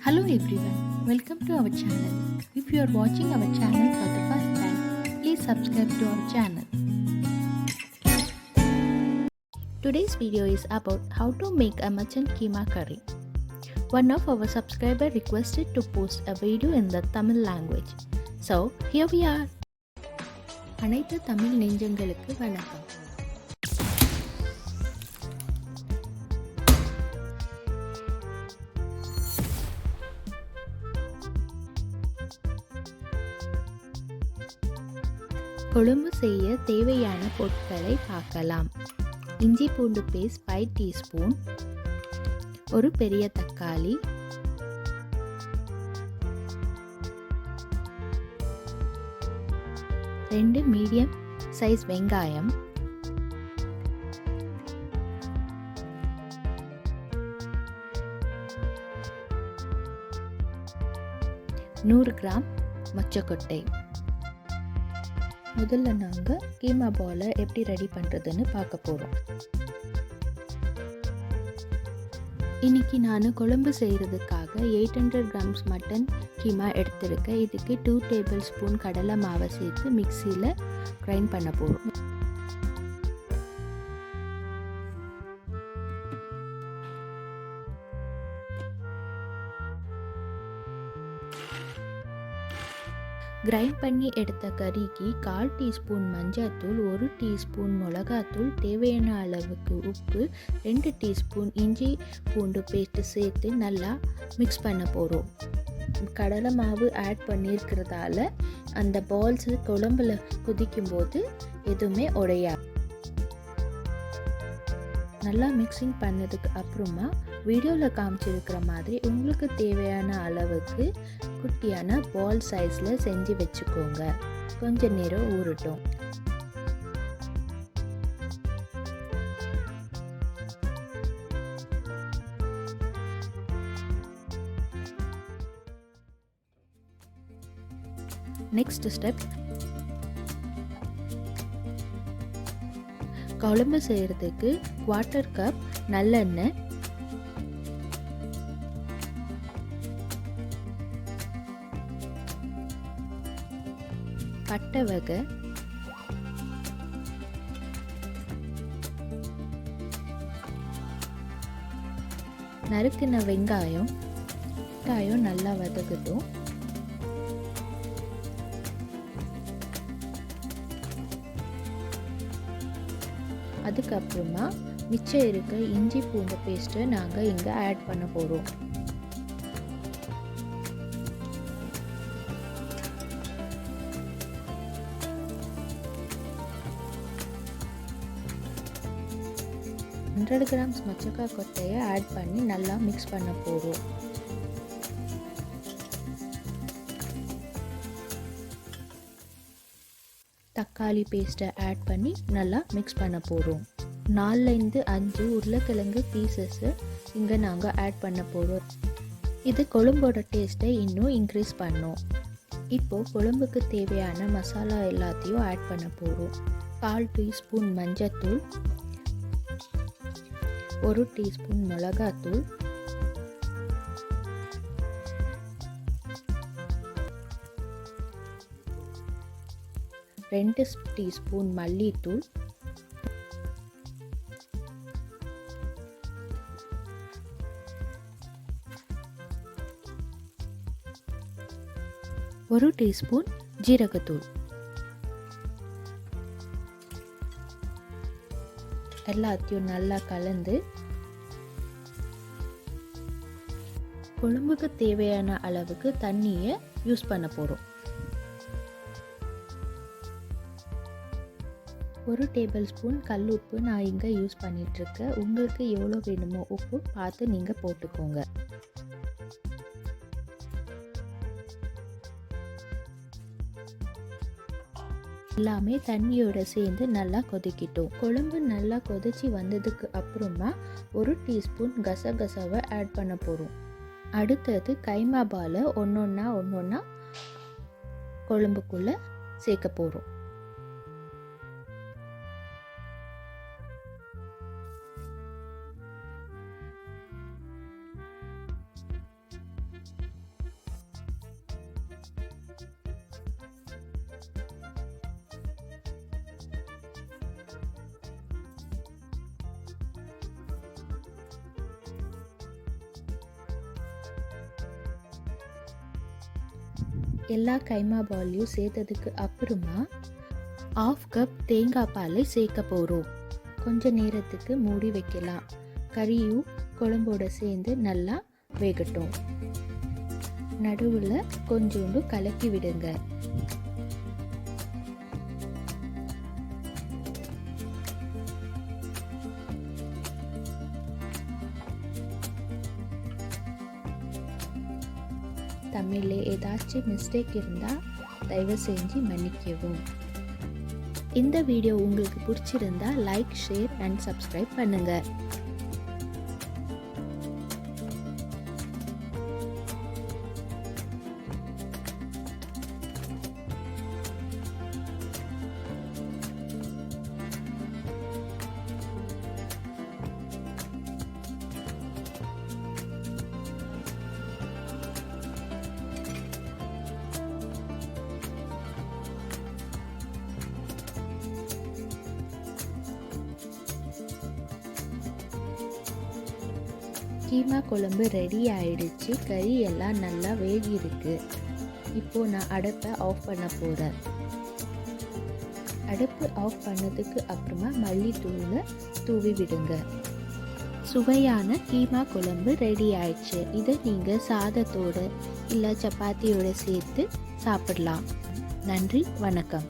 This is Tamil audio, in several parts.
Hello everyone, welcome to our channel. If you are watching our channel for the first time, please subscribe to our channel. Today's video is about how to make a mutton keema curry. One of our subscribers requested to post a video in the Tamil language. So here we are. அனைத்து தமிழ் நெஞ்சங்களுக்கு வணக்கம். குழம்பு செய்ய தேவையான பொருட்களை பார்க்கலாம். இஞ்சி பூண்டு பேஸ்ட் 5 டீஸ்பூன், ஒரு பெரிய தக்காளி, ரெண்டு மீடியம் சைஸ் வெங்காயம், நூறு கிராம் மொச்சக்கொட்டை. முதல்ல நாங்கள் கீமா பாலை எப்படி ரெடி பண்ணுறதுன்னு பார்க்க போகிறோம். இன்றைக்கி நான் குழம்பு செய்கிறதுக்காக 800 கிராம்ஸ் மட்டன் கீமா எடுத்திருக்கேன். இதுக்கு 2 டேபிள் ஸ்பூன் கடலை மாவை சேர்த்து மிக்சியில் கிரைண்ட் பண்ண போகிறோம். கிரைண்ட் பண்ணி எடுத்த கறிக்கு 1/4 டீஸ்பூன் மஞ்சள்தூள், 1 டீஸ்பூன் மிளகாத்தூள், தேவையான அளவுக்கு உப்பு, 2 டீஸ்பூன் இஞ்சி பூண்டு பேஸ்ட்டு சேர்த்து நல்லா மிக்ஸ் பண்ண போகிறோம். கடலை மாவு ஆட் பண்ணியிருக்கிறதால அந்த பால்ஸு குழம்புல கொதிக்கும்போது எதுவுமே உடையாது. நல்லா மிக்சிங் பண்ணதுக்கு அப்புறமா வீடியோவில் காமிச்சிருக்கிற மாதிரி உங்களுக்கு தேவையான அளவுக்கு குட்டியான பால் சைஸில் செஞ்சு வச்சுக்கோங்க. கொஞ்ச நேரம் ஊறட்டும். நெக்ஸ்ட் ஸ்டெப், குழம்பு செய்கிறதுக்கு 1/4 கப் நல்லெண்ணெய், பட்டை வகை, நறுக்கின வெங்காயம் நல்லா வதக்கட்டும். அதுக்கப்புறமா மிச்சம் இருக்க இஞ்சி பூண்டு பேஸ்ட்டை நாங்கள் இங்கே ஆட் பண்ண போகிறோம். கிராம்ஸ் மொச்சக்காய் கொட்டையை ஆட் பண்ணி நல்லா மிக்ஸ் பண்ண போகிறோம். தக்காளி பேஸ்ட்டை ஆட் பண்ணி நல்லா மிக்ஸ் பண்ண போகிறோம். 4 - 5 உருளைக்கிழங்கு பீசஸ்ஸை இங்கே நாங்கள் ஆட் பண்ண போகிறோம். இது குழம்போட டேஸ்ட்டை இன்னும் இன்க்ரீஸ் பண்ணும். இப்போது குழம்புக்கு தேவையான மசாலா எல்லாத்தையும் ஆட் பண்ண போகிறோம். 1/4 டீஸ்பூன் மஞ்சள்தூள், 1 டீஸ்பூன் மிளகாத்தூள், 2 டீஸ்பூன் மல்லித்தூள், 1 டீஸ்பூன் ஜீரகத்தூள். எல்லாத்தையும் நல்லா கலந்து குழம்புக்கு தேவையான அளவுக்கு தண்ணியை யூஸ் பண்ண போகிறோம். 1 டேபிள் ஸ்பூன் கல் உப்பு நான் இங்கே யூஸ் பண்ணிகிட்ருக்கேன். உங்களுக்கு எவ்வளோ வேணுமோ உப்பு பார்த்து நீங்கள் போட்டுக்கோங்க. எல்லாமே தண்ணியோட சேர்ந்து நல்லா கொதிக்கிட்டோம். குழம்பு நல்லா கொதிச்சு வந்ததுக்கு அப்புறமா 1 டீஸ்பூன் கசகசாவை ஆட் பண்ண போகிறோம். அடுத்தது கைமா பாலை ஒன்றொன்னா குழம்புக்குள்ளே சேர்க்க போகிறோம். எல்லா கைமா பாலையும் சேர்த்ததுக்கு அப்புறமா 1/2 கப் தேங்காய் பாலை சேர்க்க போகிறோம். கொஞ்ச நேரத்துக்கு மூடி வைக்கலாம். கறியும் குழம்போட சேர்ந்து நல்லா வேகட்டும். நடுவில் கொஞ்சோண்டு கலக்கி விடுங்க. தமிழில் ஏதாச்சும் மிஸ்டேக் இருந்தால் தயவு செஞ்சு மன்னிக்கவும். இந்த வீடியோ உங்களுக்கு பிடிச்சிருந்தா லைக், ஷேர் அண்ட் சப்ஸ்கிரைப் பண்ணுங்கள். கீமா குழம்பு ரெடி ஆயிடுச்சு. கறி எல்லாம் நல்லா வேகி இருக்கு. இப்போ நான் அடுப்பை ஆஃப் பண்ண போகிறேன். அடுப்பு ஆஃப் பண்ணதுக்கு அப்புறமா மல்லித்தூளை தூவி விடுங்க. சுவையான கீமா குழம்பு ரெடி ஆயிடுச்சு. இதை நீங்கள் சாதத்தோடு இல்லை சப்பாத்தியோடு சேர்த்து சாப்பிடலாம். நன்றி, வணக்கம்.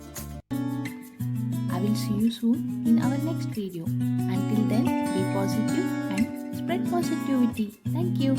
I will see you soon in our next video. Until then, be positive and spread positivity. Thank you.